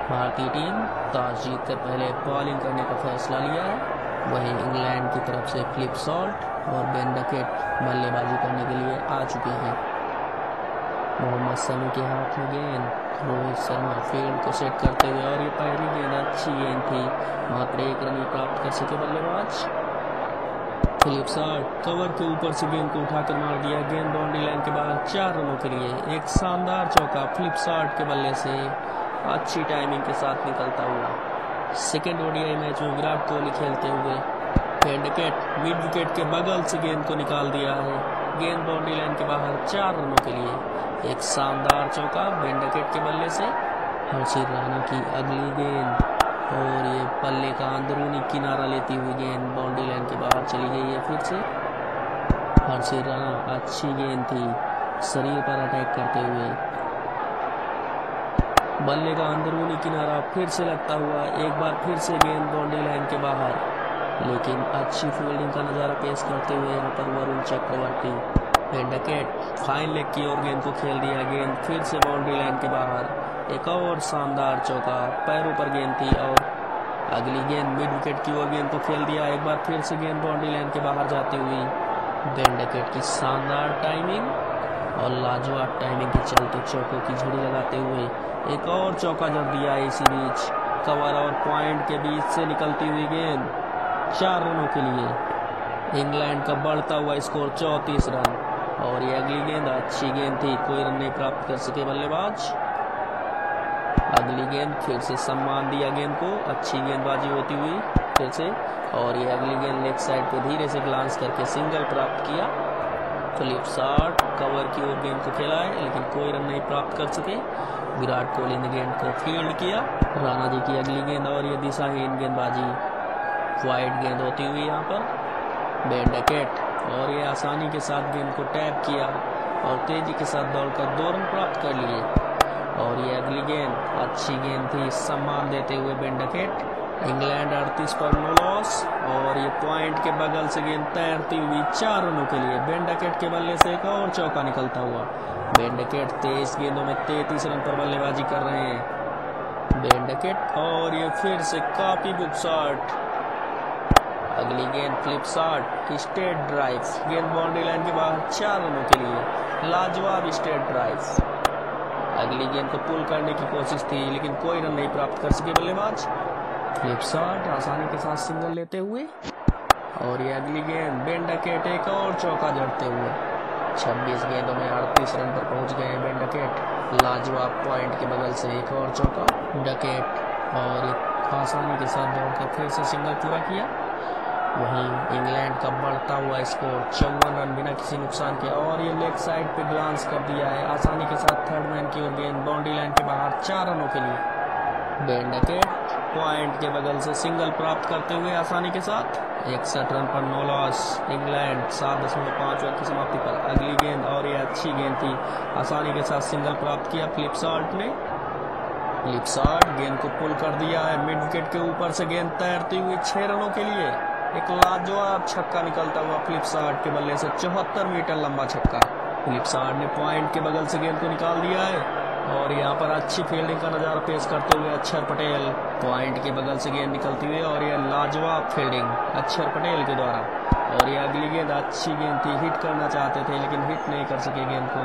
भारतीय team toss जीतकर पहले बॉलिंग करने का फैसला लिया है। वहीं इंग्लैंड की तरफ से फ्लिप सॉल्ट और बेन डकेट बल्लेबाजी करने के लिए आ चुके हैं। मोहम्मद शमी के हाथ में गेंद, रोहित शर्मा फील्ड को सेट करते हुए, और ये पहली गेंद अच्छी गेंद थी, मात्र 1 रन ही प्राप्त कर सके बल्लेबाज। फिलिप सॉल्ट कवर के ऊपर से गेंद को उठाकर मार दिया, गेंद बाउंड्री लाइन के बाहर 4 रनों के लिए। एक शानदार चौका फिलिप सॉल्ट के बल्ले से अच्छी टाइमिंग के साथ निकलता हुआ। सेकेंड ओडीआई मैच में विराट कोहली खेलते हुए बेन डकेट मिड विकेट के बगल से गेंद को निकाल दिया है, गेंद बाउंड्री लाइन के बाहर 4 रनों के लिए। एक शानदार चौका बेन डकेट के बल्ले से। हर्षित राणा की अगली गेंद, और ये पल्ले का अंदरूनी किनारा लेती हुई गेंद बाउंड्री लाइन के बाहर चली गई है फिर से। हर्षित राणा अच्छी गेंद थी, शरीर पर अटैक करते हुए। बल्ले का अंदरूनी किनारा फिर से लगता हुआ, एक बार फिर से गेंद बाउंड्री लाइन के बाहर, लेकिन अच्छी फील्डिंग का नजारा पेश करते हुए यहाँ पर Varun Chakravarthy. Ben Duckett fine leg की ओर गेंद को खेल दिया, गेंद फिर से बाउंड्री लाइन के बाहर। एक और शानदार चौका, पैरों पर गेंद थी, और अगली गेंद मिड विकेट की ओर गेंद को खेल दिया, एक बार फिर से गेंद बाउंड्री लाइन के बाहर जाती हुई। बेन डकेट की शानदार टाइमिंग और लाजवाब टाइमिंग के चलते चौकों की झड़ी लगाते हुए एक और चौका जड़ दिया। इसी बीच कवर और पॉइंट के बीच से निकलती हुई गेंद 4 रनों के लिए। इंग्लैंड का बढ़ता हुआ स्कोर 34 रन, और ये अगली गेंद अच्छी गेंद थी, कोई रन नहीं प्राप्त कर सके बल्लेबाज। अगली गेंद फिर से सम्मान दिया गेंद को, अच्छी गेंदबाजी होती हुई फिर से, और ये अगली गेंद लेग साइड पे धीरे से ग्लांस करके सिंगल प्राप्त किया। फिलिप सॉल्ट कवर की ओर गेंद को खेला है, लेकिन कोई रन नहीं प्राप्त कर सके। विराट कोहली ने गेंद को फील्ड किया। राणा जी की अगली गेंद, और ये दिशाहीन गेंदबाजी, वाइड गेंद होती हुई यहाँ पर। बेन डकेट, और ये आसानी के साथ गेंद को टैप किया और तेजी के साथ दौड़कर 2 रन प्राप्त कर लिए। और ये अगली गेंद अच्छी गेंद थी, सम्मान देते हुए बेन डकेट। इंग्लैंड 38 पर नो लॉस, और ये पॉइंट के बगल से गेंद तैरती हुई 4 रनों के लिए। बेन डकेट के बल्ले से एक और चौका निकलता हुआ। बेन डकेट 23 गेंदों में 33 रन पर बल्लेबाजी कर रहे हैं। बेन डकेट, और ये फिर से कॉपी बुक शॉट। अगली गेंद फ्लिप शॉट, स्ट्रेट ड्राइव, गेंद बाउंड्री लाइन के बाहर 4 रनों के लिए। लाजवाब स्ट्रेट ड्राइव। अगली गेंद को पुल करने की कोशिश थी, लेकिन कोई रन नहीं प्राप्त कर सके बल्लेबाज। फ्लिप शॉट आसानी के साथ सिंगल लेते हुए, और ये अगली गेंद बेन डकेट एक और चौका जड़ते हुए। 26 गेंदों में 38 रन पर पहुंच गए हैं बेन डकेट। लाजवाब पॉइंट के बगल से एक और चौका डकेट, और आसानी के साथ दौड़कर फिर से सिंगल पूरा किया। वहीं इंग्लैंड का बढ़ता हुआ स्कोर 54 रन बिना किसी नुकसान के, और ये लेग साइड पे ग्लांस कर दिया है, आसानी के साथ थर्ड मैन की ओर गेंद बाउंड्री लाइन के बाहर 4 रनों के लिए। बेन डकेट पॉइंट के बगल से सिंगल प्राप्त करते हुए आसानी के साथ 61 रन पर नो लॉस। इंग्लैंड 7.5 ओवर की समाप्ति पर। अगली गेंद, और ये अच्छी गेंद थी, आसानी के साथ सिंगल प्राप्त किया फिलिप सॉल्ट ने। फिलिप सॉल्ट गेंद को पुल कर दिया है, मिड विकेट के ऊपर से गेंद तैरती हुई 6 रनों के लिए। एक लाजवाब छक्का निकलता हुआ फिलिप सॉल्ट के बल्ले से, 74 मीटर लंबा छक्का। फिलिप सॉल्ट ने पॉइंट के बगल से गेंद को निकाल दिया है, और यहाँ पर अच्छी फील्डिंग का नजारा पेश करते हुए अक्षर पटेल। पॉइंट के बगल से गेंद निकलती हुई, और यह लाजवाब फील्डिंग अक्षर पटेल के द्वारा। और ये अगली गेंद अच्छी गेंद थी, हिट करना चाहते थे लेकिन हिट नहीं कर सके गेंद को।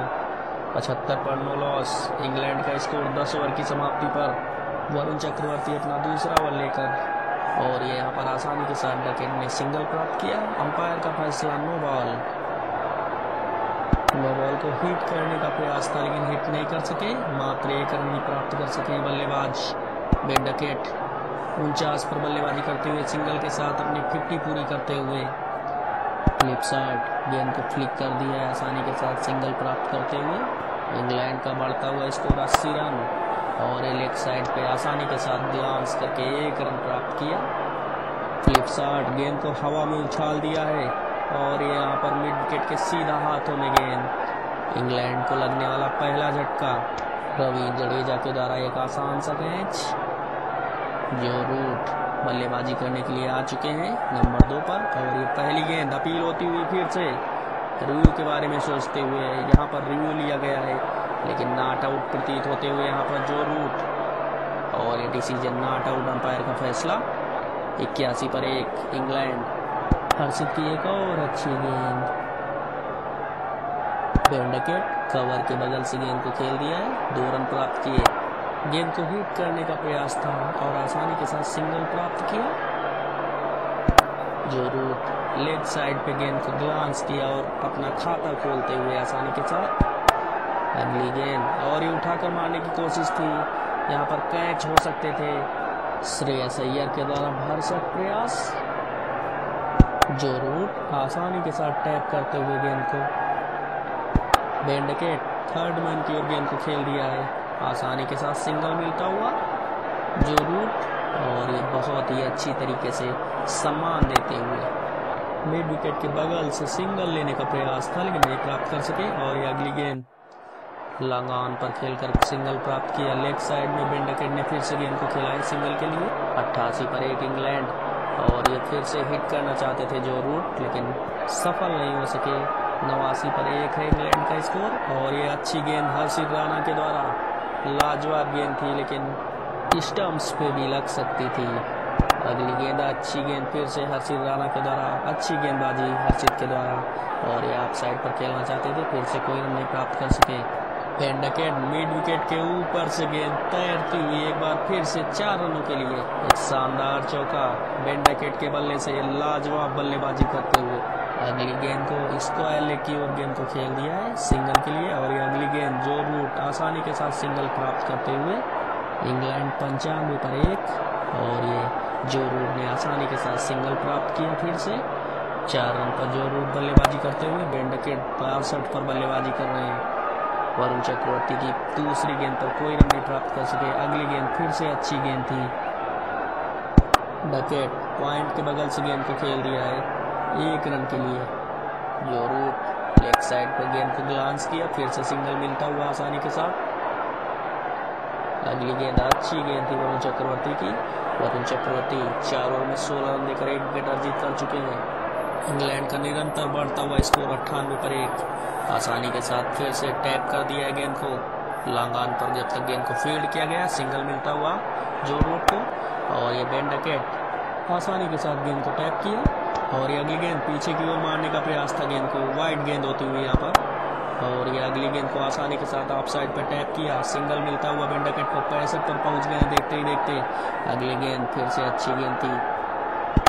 75 पर नो लॉस। इंग्लैंड का स्कोर 10 ओवर की समाप्ति पर। वरुण चक्रवर्ती अपना दूसरा ओवर लेकर, और ये यहाँ पर आसानी के साथ डकेट ने सिंगल प्राप्त किया। अंपायर का फैसला नो बॉल। नो बॉल को हिट करने का प्रयास था, लेकिन हिट नहीं कर सके, मात्र 1 रन ही प्राप्त कर सके बल्लेबाज बेन डकेट। 49 पर बल्लेबाजी करते हुए सिंगल के साथ अपनी 50 पूरी करते हुए। फ्लिप शॉट गेंद को फ्लिक कर दिया है, आसानी के साथ सिंगल प्राप्त करते हुए। इंग्लैंड का बढ़ता हुआ स्कोर 80 रन, और लेग साइड पे आसानी के साथ ग्लांस करके 1 रन प्राप्त किया। फ्लिप शॉट गेंद को हवा में उछाल दिया है, और ये यहाँ पर मिड विकेट के सीधा हाथों में गेंद। इंग्लैंड को लगने वाला पहला झटका। रवींद्र जडेजा के द्वारा एक आसान सा कैच। जो रूट बल्लेबाजी करने के लिए आ चुके हैं नंबर 2 पर, और ये पहली गेंद अपील होती हुई फिर से रिव्यू के बारे में सोचते हुए यहाँ पर रिव्यू लिया गया है, लेकिन नॉट आउट प्रतीत होते हुए यहाँ पर जो रूट, और ये डिसीजन नॉट आउट, अंपायर का फैसला। 81 पर 1 इंग्लैंड। हर्षित की एक और अच्छी गेंद, बेंडकेट कवर के बगल से गेंद को खेल दिया है, 2 रन प्राप्त किए। गेंद को हिट करने का प्रयास था और आसानी के साथ सिंगल प्राप्त किया। जो रूट लेग साइड पे गेंद को ग्लांस किया और अपना खाता खोलते हुए आसानी के साथ अगली गेंद, और ये उठाकर मारने की कोशिश थी, यहाँ पर कैच हो सकते थे। श्रेयस अय्यर के द्वारा भरसक प्रयास, जो रूट आसानी के साथ टैप करते हुए गेंद को, बेंडकेट थर्ड मैन की ओर गेंद को खेल दिया है, आसानी के साथ सिंगल मिलता हुआ जो रूट, और ये बहुत ही अच्छी तरीके से सम्मान देते हुए मिड विकेट के बगल से सिंगल लेने का प्रयास था लेकिन नहीं प्राप्त कर सके। और ये अगली गेंद लॉन्ग ऑन पर खेलकर सिंगल प्राप्त किया। लेग साइड में बेंडकेट ने फिर से गेंद को खेला है सिंगल के लिए। 88 पर 1 इंग्लैंड, और ये फिर से हिट करना चाहते थे जो रूट लेकिन सफल नहीं हो सके। 89 पर 1 है इंग्लैंड का स्कोर, और ये अच्छी गेंद हर्षित राणा के द्वारा, लाजवाब गेंद थी लेकिन स्टंप्स पे भी लग सकती थी। अगली गेंद अच्छी गेंद फिर से हर्षित राणा के द्वारा, अच्छी गेंदबाजी हर्षित के द्वारा, और ये आप साइड पर खेलना चाहते थे, फिर से कोई रन नहीं प्राप्त कर सके। बेंडकेट मिड विकेट के ऊपर से गेंद तैरती हुई एक बार फिर से 4 रनों के लिए एक शानदार चौका बेंडकेट के बल्ले से, लाजवाब बल्लेबाजी करते हुए अगली गेंद को स्क्वायर लेग की ओर गेंद को खेल दिया है सिंगल के लिए। और ये अगली गेंद जो रूट आसानी के साथ सिंगल प्राप्त करते हुए इंग्लैंड 95 पर 1, और ये जो रूट ने आसानी के साथ सिंगल प्राप्त किया फिर से 4 रन पर जो रूट बल्लेबाजी करते हुए। बेंडकेट 62 पर बल्लेबाजी कर रहे हैं। वरुण चक्रवर्ती की दूसरी गेंद पर कोई रन नहीं प्राप्त कर सके। अगली गेंद फिर से अच्छी गेंद थी, डकेट पॉइंट के बगल से गेंद को खेल दिया है 1 रन के लिए। जो रूट लेग साइड पर गेंद को ग्लांस किया, फिर से सिंगल मिलता हुआ आसानी के साथ। अगली गेंद अच्छी गेंद थी वरुण चक्रवर्ती की। वरुण चक्रवर्ती 4 ओवर में 16 रन देकर 1 विकेट अर्जित कर चुके हैं। इंग्लैंड का निरंतर बढ़ता हुआ स्कोर 98 पर 1, आसानी के साथ फिर से टैप कर दिया है गेंद को लॉन्ग ऑन पर। जब तक गेंद को फील्ड किया गया, सिंगल मिलता हुआ जो रूट को, और ये बेंडकेट आसानी के साथ गेंद को टैप किया, और ये अगली गेंद पीछे की ओर मारने का प्रयास था गेंद को, वाइड गेंद होती हुई यहाँ पर। और ये अगली गेंद को आसानी के साथ ऑफ साइड पर टैप किया, सिंगल मिलता हुआ बेंडकेट को 65 पर पहुंच गए देखते ही देखते। अगली गेंद फिर से अच्छी गेंद थी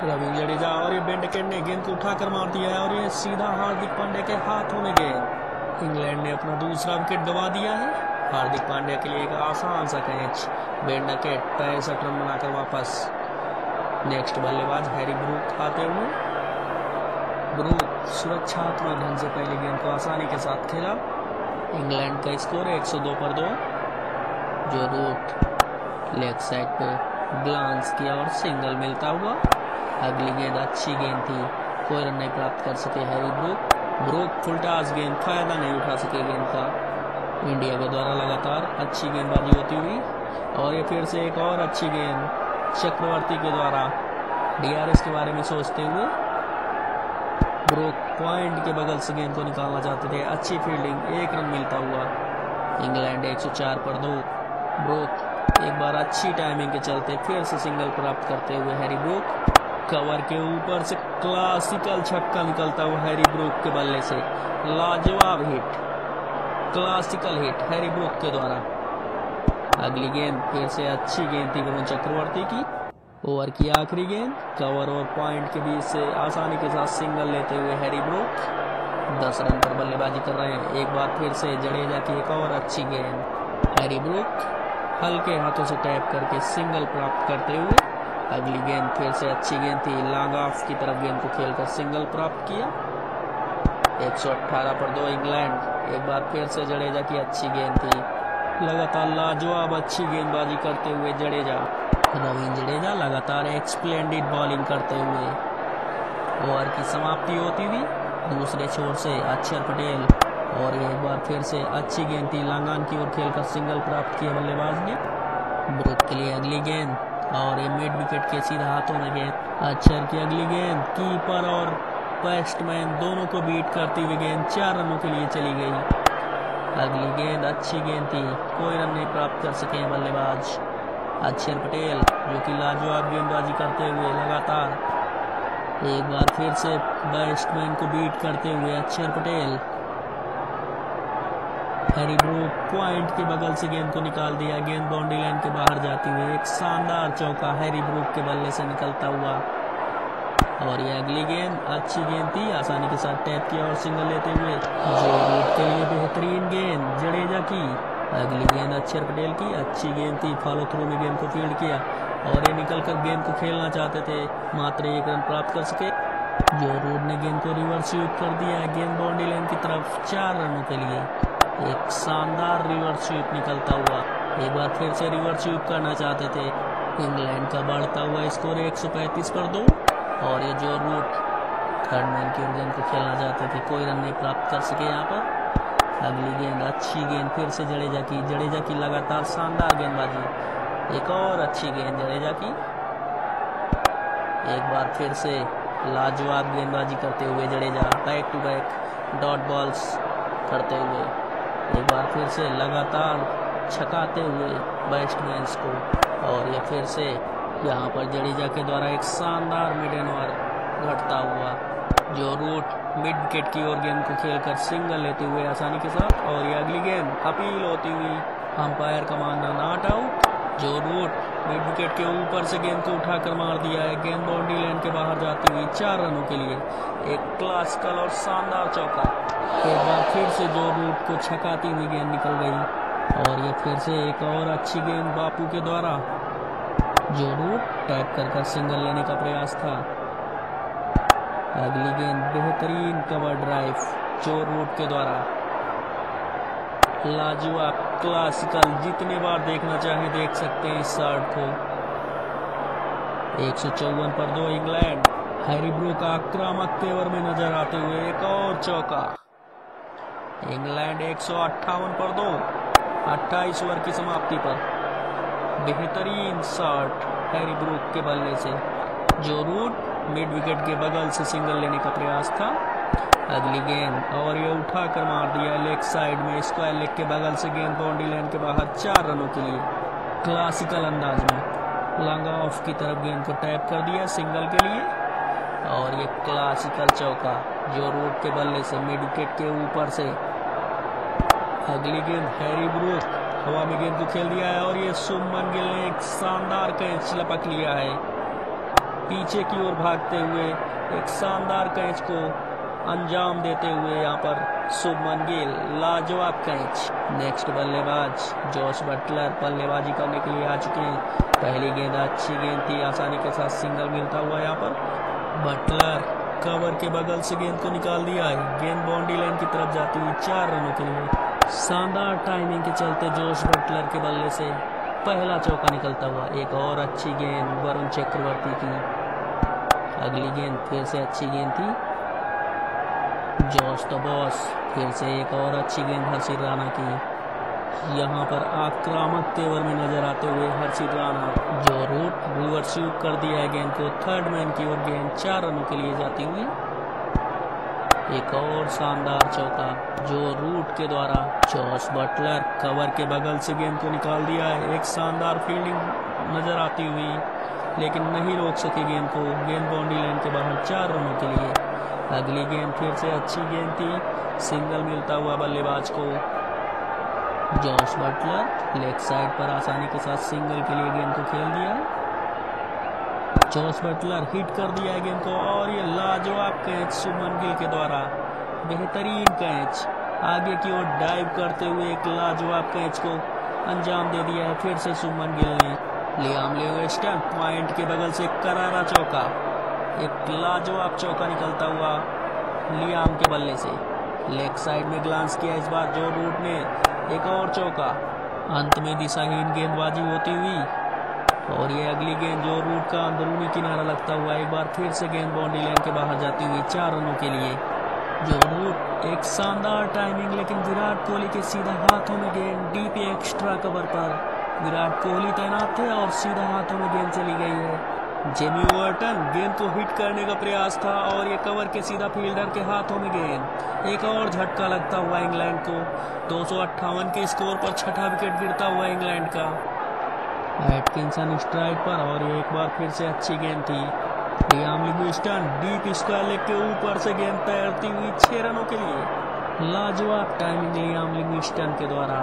रविंद्र जडेजा, और ये बेंडकेट ने गेंद को उठाकर मार दिया है, और ये सीधा हार्दिक पांड्या के हाथों में गए। इंग्लैंड ने अपना दूसरा विकेट गंवा दिया है। हार्दिक पांड्या के लिए एक आसान सा कैच, बेंडकेट 65 रन बनाकर वापस। नेक्स्ट बल्लेबाज हैरी ब्रूक आते हुए। ब्रूक सुरक्षात्मक ढंग से पहली गेंद को आसानी के साथ खेला। इंग्लैंड का स्कोर 102 पर 2। जो रूट लेग साइड पे ग्लांस किया और सिंगल मिलता हुआ। अगली गेंद अच्छी गेंद थी, कोई रन नहीं प्राप्त कर सके हैरी ब्रूक। ब्रूक फुलटास गेंद, फायदा नहीं उठा सके गेंद का। इंडिया के द्वारा लगातार अच्छी गेंदबाजी होती हुई, और ये फिर से एक और अच्छी गेंद चक्रवर्ती के द्वारा डीआरएस के बारे में सोचते हुए। ब्रूक पॉइंट के बगल से गेंद को निकालना चाहते थे, अच्छी फील्डिंग, 1 रन मिलता हुआ। इंग्लैंड 104 पर 2। ब्रूक एक बार अच्छी टाइमिंग के चलते फिर से सिंगल प्राप्त करते हुए हैरी ब्रूक। कवर के ऊपर से क्लासिकल छक्का निकलता हुआ हैरी ब्रूक के बल्ले से, लाजवाब hit, classical hit Harry Brook के द्वारा। अगली गेंद फिर से अच्छी गेंद थी वरुण चक्रवर्ती की। ओवर की आखिरी गेंद कवर और पॉइंट के बीच से आसानी के साथ सिंगल लेते हुए हैरी ब्रूक 10 रन पर बल्लेबाजी कर रहे हैं। एक बार फिर से जडेजा की एक और अच्छी गेंद, हैरी ब्रूक हल्के हाथों से टैप करके सिंगल प्राप्त करते हुए। अगली गेंद फिर से अच्छी गेंद थी, लॉन्ग ऑफ की तरफ गेंद को खेलकर सिंगल प्राप्त किया। 118 पर 2 इंग्लैंड। एक बार फिर से जडेजा की अच्छी गेंद थी, लगातार लाजवाब अच्छी गेंदबाजी करते हुए जडेजा, रविंद्र जडेजा लगातार एक स्प्लेंडिड बॉलिंग करते हुए। ओवर की समाप्ति होती हुई दूसरे छोर से अक्षर पटेल, और एक बार फिर से अच्छी गेंद थी, लॉन्ग ऑन की ओर खेलकर सिंगल प्राप्त किया बल्लेबाज ने। ब्रूक के लिए अगली गेंद, और ये मिड विकेट के सीधा हाथों में गेंद। अक्षर की अगली गेंद, कीपर और बैट्समैन दोनों को बीट करती हुई गेंद 4 रनों के लिए चली गई। अगली गेंद अच्छी गेंद थी, कोई रन नहीं प्राप्त कर सके बल्लेबाज। अक्षर पटेल जो कि लाजवाब गेंदबाजी करते हुए लगातार एक बार फिर से बैट्समैन को बीट करते हुए अक्षर पटेल। हैरी ब्रूक पॉइंट के बगल से गेंद को निकाल दिया, गेंद बाउंड्री लाइन के बाहर जाती हुई एक शानदार चौका हैरी ब्रूक के बल्ले से निकलता हुआ। और ये अगली गेंद अच्छी गेंद थी, आसानी के साथ टैप किया और सिंगल लेते हुए जो रूट के लिए बेहतरीन गेंद जडेजा की। अगली गेंद अक्षर पटेल की अच्छी गेंद थी, फॉलो थ्रू में गेंद को फील्ड किया और ये निकलकर गेंद को खेलना चाहते थे, मात्र 1 रन प्राप्त कर सके। जो रूट ने गेंद को रिवर्स स्वीप कर दिया है गेंद बाउंड्री लाइन की तरफ 4 रनों के लिए। एक शानदार रिवर्स स्वीप निकलता हुआ, एक बार फिर से रिवर्स स्वीप करना चाहते थे। इंग्लैंड का बढ़ता हुआ स्कोर 135 पर 2 और ये जो रूट थर्ड मैन की ओर गेंद को खेलना चाहते थे, कोई रन नहीं प्राप्त कर सके यहाँ पर। अगली गेंद अच्छी गेंद फिर से जडेजा की लगातार शानदार गेंदबाजी, एक और अच्छी गेंद जडेजा की। एक बार फिर से लाजवाब गेंदबाजी करते हुए Jadeja back to back dot balls करते हुए एक बार फिर से लगातार छकाते हुए बैट्समैन को। और ये फिर से यहाँ पर जडेजा के द्वारा एक शानदार मिडन ओवर घटता हुआ, जो रूट मिड विकेट की ओर गेंद को खेलकर सिंगल लेते हुए आसानी के साथ। और ये अगली गेंद अपील होती हुई अंपायर का मानना नॉट आउट। जो रूट मिड विकेट के ऊपर से गेंद को उठाकर मार दिया है, गेंद बाउंड्री लाइन के बाहर जाती हुई 4 रनों के लिए एक क्लासिकल और शानदार चौका। एक बार फिर से जो रूट को छकाती हुई गेंद निकल गई और ये फिर से एक और अच्छी गेंद बापू के द्वारा, जो रूट टैप कर सिंगल लेने का प्रयास था। अगली गेंद बेहतरीन कवर ड्राइव जो रूट के द्वारा, लाजवाब क्लासिकल, जितने बार देखना चाहें देख सकते हैं इस शॉट को। 154 पर 2 इंग्लैंड। हैरी ब्रूक आक्रामक तेवर में नजर आते हुए एक और चौका। इंग्लैंड 158 पर 2, 28 ओवर की समाप्ति पर बेहतरीन शॉट हैरी ब्रूक के बल्ले से, जो रूट मिड विकेट के बगल से सिंगल लेने का प्रयास था। अगली गेंद और ये उठाकर मार दिया लेग साइड में, स्क्वायर लेग के बगल से गेंद बाउंड्री लाइन के बाहर 4 रनों के लिए क्लासिकल अंदाज में लॉन्ग ऑफ की तरफ गेंद को टैप कर दिया सिंगल के लिए। और ये क्लासिकल चौका जो रूट के बल्ले से मिड विकेट के ऊपर से। अगली गेंद हैरी ब्रूक हवा में गेंद को खेल दिया है और ये शुभमन गिल ने एक शानदार कैच लपक लिया है, पीछे की ओर भागते हुए एक शानदार कैच को अंजाम देते हुए यहाँ पर शुभमन गिल, लाजवाब कैच। नेक्स्ट बल्लेबाज जोश बटलर बल्लेबाजी करने के लिए आ चुके हैं। पहली गेंद अच्छी गेंद थी, आसानी के साथ सिंगल मिलता हुआ यहाँ पर बटलर कवर के बगल से गेंद को निकाल दिया है, गेंद बाउंड्री लाइन की तरफ जाती हुई 4 रनों के लिए। शानदार टाइमिंग के चलते जोश बटलर के बल्ले से पहला चौका निकलता हुआ। एक और अच्छी गेंद वरुण चक्रवर्ती की। अगली गेंद फिर से अच्छी गेंद थी, जोश द बॉस। फिर से एक और अच्छी गेंद हर्षित राणा की। यहाँ पर आक्रामक तेवर में नजर आते हुए हर्षित राणा, जो रूट रिवर्स स्वीप कर दिया है गेंद को थर्ड मैन की ओर, गेंद 4 रनों के लिए जाती हुई। एक और शानदार चौका जो रूट के द्वारा जोश बटलर कवर के बगल से गेंद को निकाल दिया है। एक शानदार फील्डिंग नजर आती हुई, लेकिन नहीं रोक सके गेंद को, गेंद बाउंड्री लाइन के बाहर 4 रनों के लिए। अगली गेंद फिर से अच्छी गेंद थी, सिंगल मिलता हुआ बल्लेबाज को। जोश बटलर लेग साइड पर आसानी के साथ सिंगल के लिए गेंद को खेल दिया। जोश बटलर हिट कर दिया है गेंद को और ये लाजवाब कैच शुभमन गिल के द्वारा, बेहतरीन कैच, आगे की ओर डाइव करते हुए एक लाजवाब कैच को अंजाम दे दिया है फिर से शुभमन गिल ने। लियाम लिविंगस्टन पॉइंट के बगल से करारा चौका, एक लाजवाब चौका निकलता हुआ लियाम के बल्ले से। लेग साइड में ग्लांस किया इस बार जो रूट ने, एक और चौका। अंत में दिशाहीन गेंदबाजी होती हुई और ये अगली गेंद जो रूट का अंदरूनी किनारा लगता हुआ एक बार फिर से गेंद बाउंड्री लाइन के बाहर जाती हुई 4 रनों के लिए। जो रूट एक शानदार टाइमिंग, लेकिन विराट कोहली के सीधा हाथों में गेंद डीप एक्स्ट्रा कवर पर विराट कोहली तैनात थे और सीधा हाथों में गेंद चली गई है। जेमी ओवर्टन गेंद को हिट करने का प्रयास था और ये कवर के सीधा फील्डर के हाथों में गेंद। एक और झटका लगता हुआ इंग्लैंड को 258 के स्कोर पर छठा विकेट गिरता हुआ इंग्लैंड का। एटकिंसन स्ट्राइक पर और ये एक बार फिर से अच्छी गेंद थी। Liam Livingstone deep square leg के ऊपर से गेंद तैरती हुई 6 रनों के लिए। लाजवाब टाइमिंग लियाम लिविंगस्टन के द्वारा।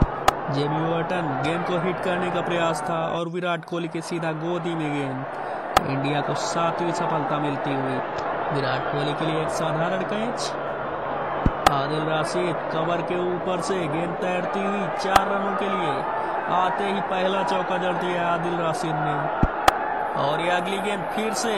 जेमी वाटन गेंद को हिट करने का प्रयास था और विराट कोहली के सीधा गोदी में गेंद। इंडिया को 7वीं सफलता मिलती हुई। विराट कोहली के लिए एक साधारण कैच। आदिल राशिद कवर के ऊपर से गेंद तैरती हुई 4 रनों के लिए। आते ही पहला चौका जड़ दिया आदिल राशिद ने और ये अगली गेंद फिर से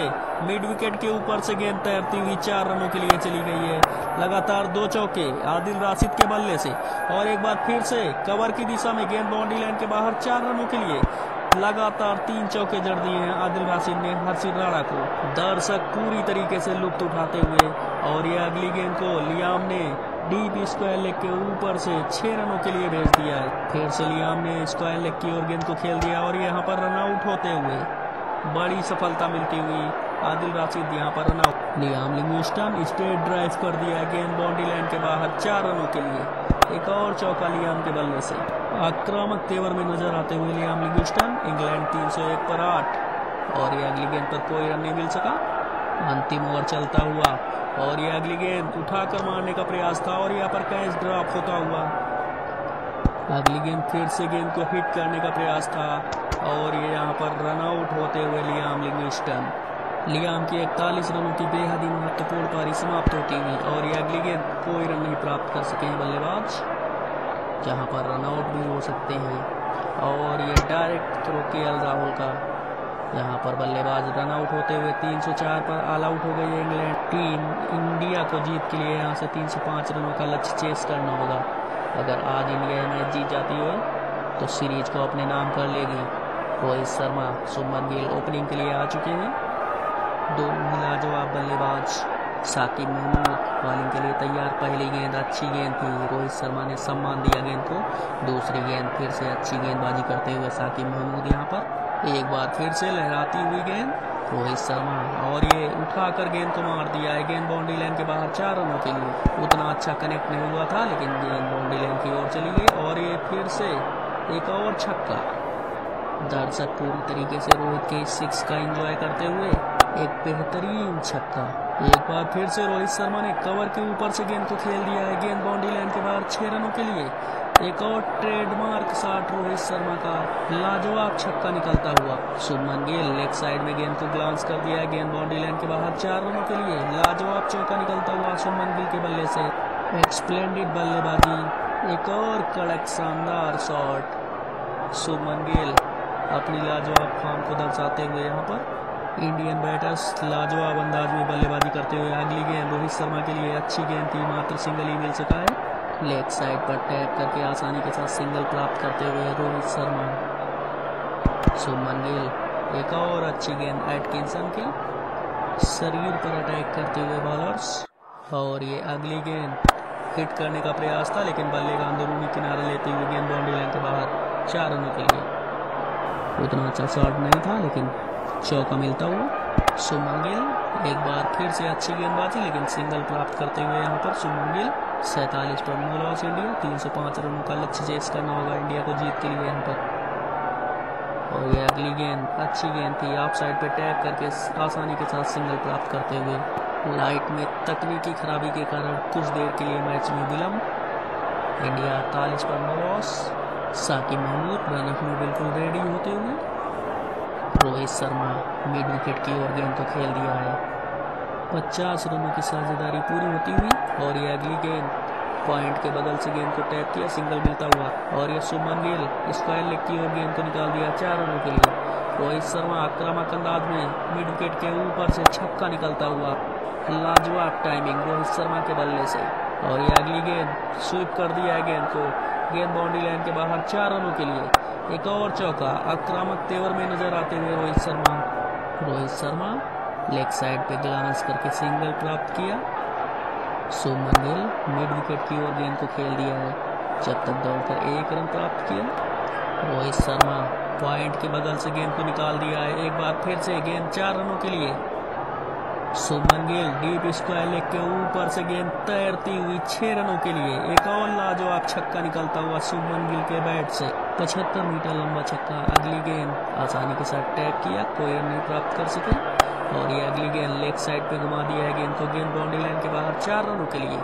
मिड विकेट के ऊपर से गेंद तैरती हुई 4 रनों के लिए चली गई है। लगातार 2 चौके आदिल राशिद के बल्ले से और एक बार फिर से कवर की दिशा में गेंद बाउंड्री लाइन के बाहर 4 रनों के लिए। लगातार 3 चौके जड़ दिए हैं आदिल राशिद ने हर्षित राणा को। दर्शक पूरी तरीके से लुत्फ उठाते हुए और ये अगली गेंद को लियाम ने डीप स्क्वायर लेग के ऊपर से 6 रनों के लिए भेज दिया है। फिर से लियाम ने स्क्वायर लेग की ओर गेंद को खेल दिया और यहाँ पर रन आउट होते हुए बड़ी सफलता मिलती हुई आदिल राशिद यहाँ पर run out. Liam Livingstone straight drive कर दिया गेंद बाउंड्री लाइन के बाहर 4 रनों के लिए। एक और चौका लियाम के बल्ले से। आक्रामक तेवर में नजर आते हुए लियाम लिविंगस्टन। इंग्लैंड 301 पर 8 और ये अगली गेंद पर कोई रन नहीं मिल सका। अंतिम ओवर चलता हुआ और ये अगली गेंद उठाकर मारने का प्रयास था और यहाँ पर कैच ड्रॉप होता हुआ। अगली गेंद फिर से गेंद को हिट करने का प्रयास था और ये यहाँ पर रन आउट होते हुए लियाम लिविंगस्टन। लियाम की 41 रनों की बेहद ही महत्वपूर्ण पारी समाप्त होती हुई और ये अगली गेंद कोई रन नहीं प्राप्त कर सके बल्लेबाज, जहाँ पर रन आउट भी हो सकते हैं। और ये डायरेक्ट थ्रो केएल राहुल का, यहाँ पर बल्लेबाज रन आउट होते हुए 304 पर ऑल आउट हो गई है इंग्लैंड टीम। इंडिया को जीत के लिए यहाँ से 305 रनों का लक्ष्य चेस करना होगा। अगर आज इंडिया मैच जीत जाती है तो सीरीज को अपने नाम कर लेगी। रोहित शर्मा, शुभमन गिल ओपनिंग के लिए आ चुके हैं। 2 लाजवाब बल्लेबाज साकिब महमूद बॉलिंग के लिए तैयार। पहली गेंद अच्छी गेंद थी, रोहित शर्मा ने सम्मान दिया गेंद को। दूसरी गेंद फिर से अच्छी गेंदबाजी करते हुए साकिब महमूद यहाँ पर। एक बार फिर से लहराती हुई गेंद रोहित शर्मा और ये उठाकर गेंद को मार दिया है। गेंद बाउंड्री लाइन के बाहर 4 रनों के लिए। उतना अच्छा कनेक्ट नहीं हुआ था लेकिन गेंद बाउंड्री लाइन की ओर चली गई और ये फिर से एक और छक्का। दर्शक पूरी तरीके से रोहित के 6 का एंजॉय करते हुए एक बेहतरीन छक्का। एक बार फिर से रोहित शर्मा ने कवर के ऊपर से गेंद को खेल दिया है। गेंद बाउंड्री लाइन के बाहर 6 रनों के लिए। एक और ट्रेडमार्क शॉट रोहित शर्मा का, लाजवाब छक्का निकलता हुआ। शुभमन गिल लेग साइड में गेंद को ग्लांस कर दिया है। गेंद बाउंड्री लाइन के बाहर 4 रनों के लिए। लाजवाब चौका निकलता हुआ शुभमन गिल के बल्ले से। एक स्प्लेंडेड बल्लेबाजी, एक और कड़क शानदार शॉट। शुभमन गिल अपनी लाजवाब फॉर्म को दर्शाते हुए यहाँ पर इंडियन बैटर्स लाजवाब अंदाज में बल्लेबाजी करते हुए। अगली गेंद रोहित शर्मा के लिए अच्छी गेंद थी, मात्र सिंगल ही मिल सका है। लेग साइड पर टैप करके आसानी के साथ सिंगल प्राप्त करते हुए रोहित शर्मा। शुभमन गिल एक और अच्छी गेंद एटकिंसन के शरीर पर अटैक करते हुए बॉलर्स और ये अगली गेंद हिट करने का प्रयास था लेकिन बल्ले का अंदरूनी किनारा लेते हुए गेंद बाउंड्री लाइन के बाहर 4 रनों के लिए। उतना अच्छा शॉट नहीं था लेकिन चौका मिलता हुआ। शुभमन गिल एक बार फिर से अच्छी गेंदबाजी लेकिन सिंगल प्राप्त करते हुए यहाँ पर शुभमन गिल। 47 पर नो लॉस इंडिया। 305 रनों का लक्ष्य चेस करना होगा इंडिया को जीत के लिए यहाँ पर। और ये अगली गेंद अच्छी गेंद थी, ऑफ साइड पे टैप करके आसानी के साथ सिंगल प्राप्त करते हुए। लाइट में तकनीकी खराबी के कारण कुछ देर के लिए मैच में विलम्ब। इंडिया 48 पर no loss. Saqib Mahmood run up में बिल्कुल रेडी होते हुए। रोहित शर्मा मिड विकेट की ओर गेंद को खेल दिया है। 50 रनों की साझेदारी पूरी होती हुई और ये अगली गेंद पॉइंट के बगल से गेंद को टैप किया, सिंगल मिलता हुआ और ये शुभमन गिल स्क्वायर लेग की ओर गेंद को निकाल दिया 4 रनों के लिए। रोहित शर्मा आक्रामक अंदाज में मिड विकेट के ऊपर से छक्का निकलता हुआ। लाजवाब टाइमिंग रोहित शर्मा के बल्ले से और ये अगली गेंद स्वीप कर दिया है गेंद को। गेंद बाउंड्री लाइन के बाहर 4 रनों के लिए। एक और चौका। आक्रामक तेवर में नजर आते हुए रोहित शर्मा लेग साइड पे ग्लांस करके सिंगल प्राप्त किया। शुभमन गिल मिड विकेट की ओर गेंद को खेल दिया है, जब तक दौड़कर 1 रन प्राप्त किया। रोहित शर्मा पॉइंट के बगल से गेंद को निकाल दिया है। एक बार फिर से गेंद 4 रनों के लिए। Shubman Gill deep square leg के ऊपर से गेंद तैरती हुई 6 रनों के लिए। एक और लाजवाब छक्का निकलता हुआ शुभमन गिल के बैट से। 75 मीटर लंबा छक्का। अगली गेंद आसानी के साथ टैग किया, कोई रन नहीं प्राप्त कर सके। और ये अगली गेंद लेग साइड पे घुमा दिया है गेंद को, गेंद बाउंड्री लाइन के बाहर 4 रनों के लिए।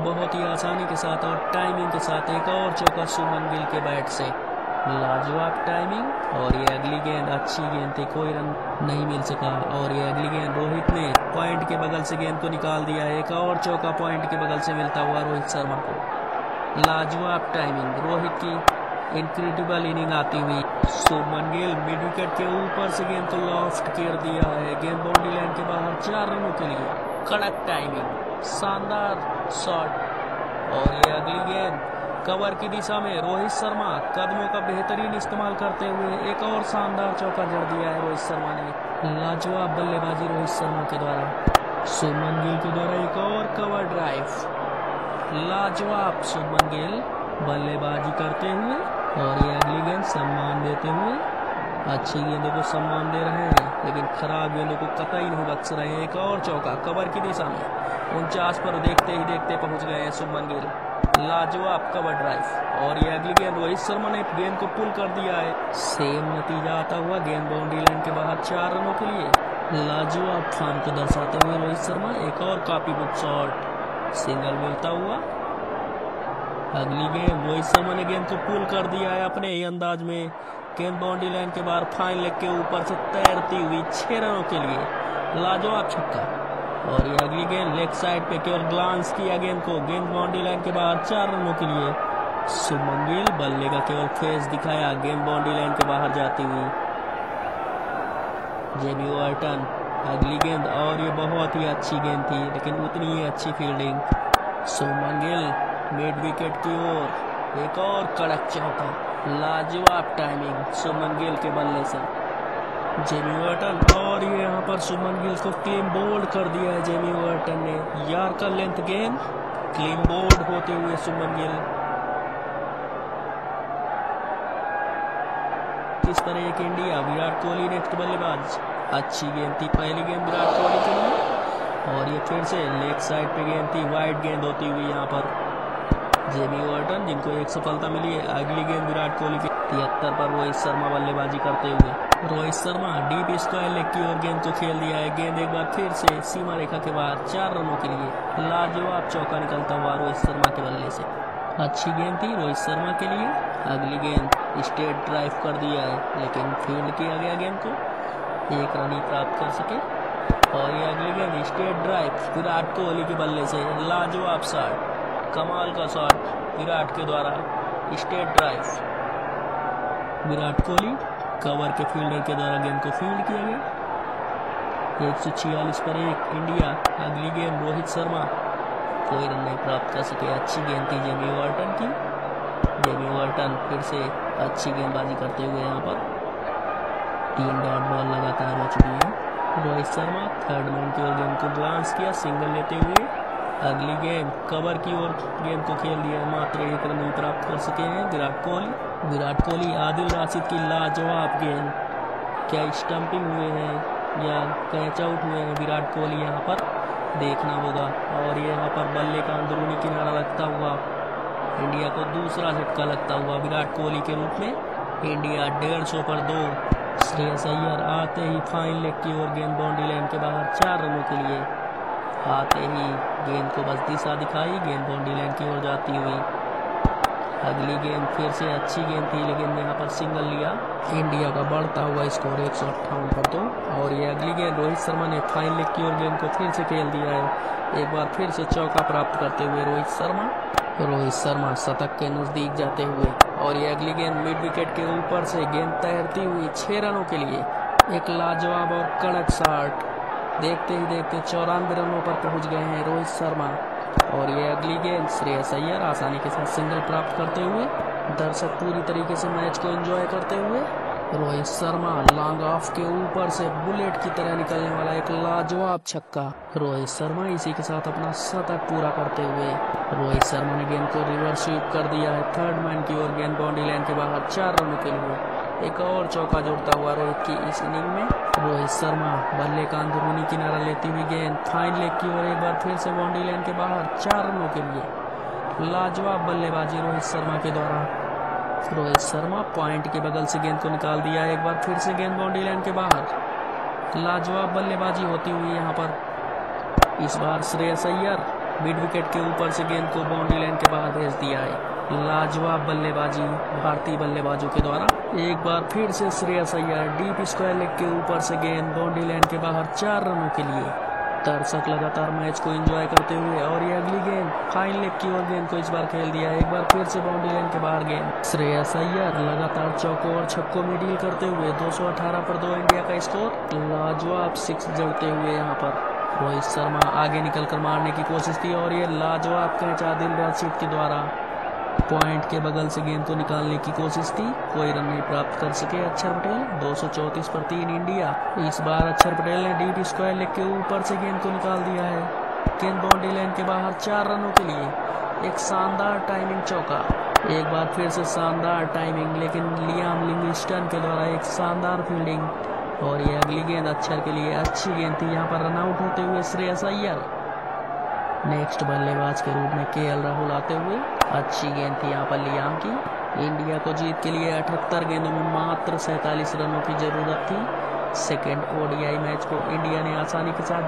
बहुत ही आसानी के साथ और टाइमिंग के साथ एक और चौका शुभमन गिल के बैट से, लाजवाब टाइमिंग। और ये अगली गेंद अच्छी गेंद थी, कोई रन नहीं मिल सका। और ये अगली गेंद रोहित ने पॉइंट के बगल से गेंद को निकाल दिया है, एक और चौका पॉइंट के बगल से मिलता हुआ रोहित शर्मा को। लाजवाब टाइमिंग, रोहित की इनक्रेडिबल इनिंग आती हुई। शुभमन गिल मिड विकेट के ऊपर से गेंद को लॉफ्ट कर दिया है, गेंद बाउंड्री लाइन के बाहर 4 रनों के लिए। कड़क टाइमिंग, शानदार शॉट। और ये अगली गेंद कवर की दिशा में रोहित शर्मा कदमों का बेहतरीन इस्तेमाल करते हुए एक और शानदार चौका जड़ दिया है रोहित शर्मा ने। लाजवाब बल्लेबाजी रोहित शर्मा के द्वारा। शुभमन गिल के द्वारा एक और कवर ड्राइव, लाजवाब शुभमन गिल बल्लेबाजी करते हुए। और ये अगली गेंद सम्मान देते हुए, अच्छी गेंदों को सम्मान दे रहे हैं लेकिन खराब गेंदों को कतई नहीं बख्श रहे हैं। एक और चौका कवर की दिशा में, 49 पर देखते ही देखते पहुंच गए हैं शुभमन गिल। लाजवाब कवर ड्राइव। और ये अगली गेंद रोहित शर्मा ने गेंद को पुल कर दिया है, सेम नतीजा आता हुआ, गेंद बाउंड्री लाइन के बाहर 4 रनों के लिए। लाजवाब फॉर्म को दर्शाते हुए रोहित शर्मा एक और कॉपी बुक शॉट, सिंगल मिलता हुआ। अगली गेंद रोहित शर्मा ने गेंद को पुल कर दिया है अपने ही अंदाज में, गेंद बाउंड्री लाइन के बाहर फाइन लेग के ऊपर से तैरती हुई 6 रनों के लिए। लाजवाब छक्का। और ये अगली गेंद लेग साइड पे केवल ग्लांस किया गेंद को, गेंद बाउंड्री लाइन के बाहर 4 रनों के लिए। शुभमन गिल बल्ले का केवल फेस दिखाया, गेंद बाउंड्री लाइन के बाहर जाती हुई। जेमी वार्टन अगली गेंद, और ये बहुत ही अच्छी गेंद थी लेकिन उतनी ही अच्छी fielding. Shubman Gill mid wicket की ओर एक और कड़क चौका, लाजवाब टाइमिंग शुभमन गिल के बल्ले से। जेमी वार्टन, और ये यहाँ पर शुभमन गिल को क्लीन बोल्ड कर दिया है जेमी वार्टन ने। यार का लेंथ गेंद, क्लीन बोल्ड होते हुए शुभमन गिल। इस पर एक इंडिया, विराट कोहली नेक्स्ट बल्लेबाज। अच्छी गेंद थी पहली गेंद विराट कोहली के लिए। और ये फिर से लेग साइड पे गेंद थी, वाइड गेंद होती हुई यहाँ पर जेमी वार्टन, जिनको एक सफलता मिली है। अगली गेंद विराट कोहली की 73 पर रोहित शर्मा बल्लेबाजी करते हुए। Rohit Sharma deep square leg की ओर गेंद को खेल दिया है, गेंद एक बार फिर से सीमा रेखा के बाहर 4 रनों के लिए। लाजवाब चौका निकलता हुआ रोहित शर्मा के बल्ले से। अच्छी गेंद थी रोहित शर्मा के लिए। अगली गेंद स्ट्रेट ड्राइव कर दिया है लेकिन फील्ड किया गया गेंद को, 1 रन ही प्राप्त कर सके। और ये अगली गेंद स्ट्रेट ड्राइव विराट कोहली के बल्ले से, लाजवाब शॉट, कमाल का शॉट विराट के द्वारा। Straight drive Virat Kohli cover के फील्डर के द्वारा गेंद को फील्ड किया गया। 146 पर 1 इंडिया। अगली गेंद रोहित शर्मा, कोई रन नहीं प्राप्त कर सके। अच्छी गेंद थी जेमी वार्टन की। जेमी वार्टन फिर से अच्छी गेंदबाजी करते हुए यहाँ पर 3 डॉट बॉल लगातार हो चुकी है। रोहित शर्मा थर्ड मैन की ओर गेंद को ग्लांस किया, सिंगल लेते हुए। अगली गेंद कवर की ओर गेंद को खेल दिया, मात्र 1 रन ही प्राप्त कर सके हैं विराट कोहली। विराट कोहली आदिल राशिद की लाजवाब गेंद, क्या स्टंपिंग हुए हैं या कैच आउट हुए हैं विराट कोहली, यहाँ पर देखना होगा। और ये यहाँ पर बल्ले का अंदरूनी किनारा लगता हुआ इंडिया को दूसरा झटका लगता हुआ विराट कोहली के रूप में। इंडिया 150 पर 2। श्रेयस अय्यर आते ही फाइन लेग की ओर गेंद बाउंड्री लाइन के बाहर 4 रनों के लिए। आते ही गेंद को बस दिशा दिखाई, गेंद बाउंड्री लाइन की ओर जाती हुई। अगली गेंद फिर से अच्छी गेंद थी लेकिन यहाँ पर सिंगल लिया। इंडिया का बढ़ता हुआ स्कोर 158 पर 2। और ये अगली गेंद रोहित शर्मा ने फाइन लेग की ओर गेंद को फिर से खेल दिया है, एक बार फिर से चौका प्राप्त करते हुए रोहित शर्मा शतक के नजदीक जाते हुए। और ये अगली गेंद मिड विकेट के ऊपर से गेंद तैरती हुई 6 रनों के लिए। एक लाजवाब और कड़क शॉट, देखते ही देखते 94 रनों पर पहुंच गए हैं रोहित शर्मा। और ये अगली गेंद श्रेयस अय्यर आसानी के साथ सिंगल प्राप्त करते हुए। दर्शक पूरी तरीके से मैच को एंजॉय करते हुए। रोहित शर्मा लॉन्ग ऑफ के ऊपर से बुलेट की तरह निकलने वाला एक लाजवाब छक्का। रोहित शर्मा इसी के साथ अपना शतक पूरा करते हुए। रोहित शर्मा ने गेंद को रिवर्स स्वीप कर दिया है थर्ड मैन की ओर, गेंद बाउंड्री लाइन के बाहर 4 रनों के लिए। एक और चौका जोड़ता हुआ रोहित की इस इनिंग में। रोहित शर्मा बल्ले का अंदरूनी किनारा लेती हुई गेंद फाइन लेग की ओर, एक बार फिर से बाउंड्री लाइन के बाहर 4 रनों के लिए। लाजवाब बल्लेबाजी रोहित शर्मा के द्वारा। रोहित शर्मा पॉइंट के बगल से गेंद को निकाल दिया, एक बार फिर से गेंद बाउंड्री लाइन के बाहर। लाजवाब बल्लेबाजी होती हुई यहाँ पर इस बार श्रेयस अय्यर मिड विकेट के ऊपर से गेंद को बाउंड्री लाइन के बाहर भेज दिया है। लाजवाब बल्लेबाजी भारतीय बल्लेबाजों के द्वारा। एक बार फिर से Shreyas Iyer deep square leg के ऊपर से गेंद बाउंड्री लाइन के बाहर 4 रनों के लिए। दर्शक लगातार मैच को एंजॉय करते हुए और ये अगली गेंद फाइन लेग की ओर गेंद को इस बार खेल दिया, एक बार फिर से बाउंड्री लाइन के बाहर गेंद। श्रेयस अय्यर लगातार चौकों और छक्कों में डील करते हुए 218 पर 2 इंडिया का स्कोर। लाजवाब 6 जड़ते हुए यहाँ पर रोहित शर्मा आगे निकलकर मारने की कोशिश की और ये लाजवाब कैच आदिल रशीद के द्वारा पॉइंट के बगल से गेंद को निकालने की कोशिश की, कोई रन नहीं प्राप्त कर सके अक्षर पटेल। 234 पर 3 इंडिया। इस बार अक्षर पटेल ने डीप स्क्वायर लेग के ऊपर से गेंद को निकाल दिया है, गेंद बाउंड्री लाइन के बाहर 4 रनों के लिए। एक शानदार टाइमिंग चौका, एक बार फिर से शानदार टाइमिंग, लेकिन लियाम लिविंगस्टन के द्वारा एक शानदार फील्डिंग और ये अगली गेंद अक्षर के लिए अच्छी गेंद थी। यहाँ पर रनआउट होते हुए श्रेयस अय्यर नेक्स्ट बल्लेबाज के रूप में केएल राहुल आते हुए। अच्छी गेंद थी यहाँ पर लियाम की। इंडिया को जीत के लिए 78 गेंदों में मात्र 47 रनों की जरूरत थी। सेकेंड ओडीआई मैच को इंडिया ने आसानी के साथ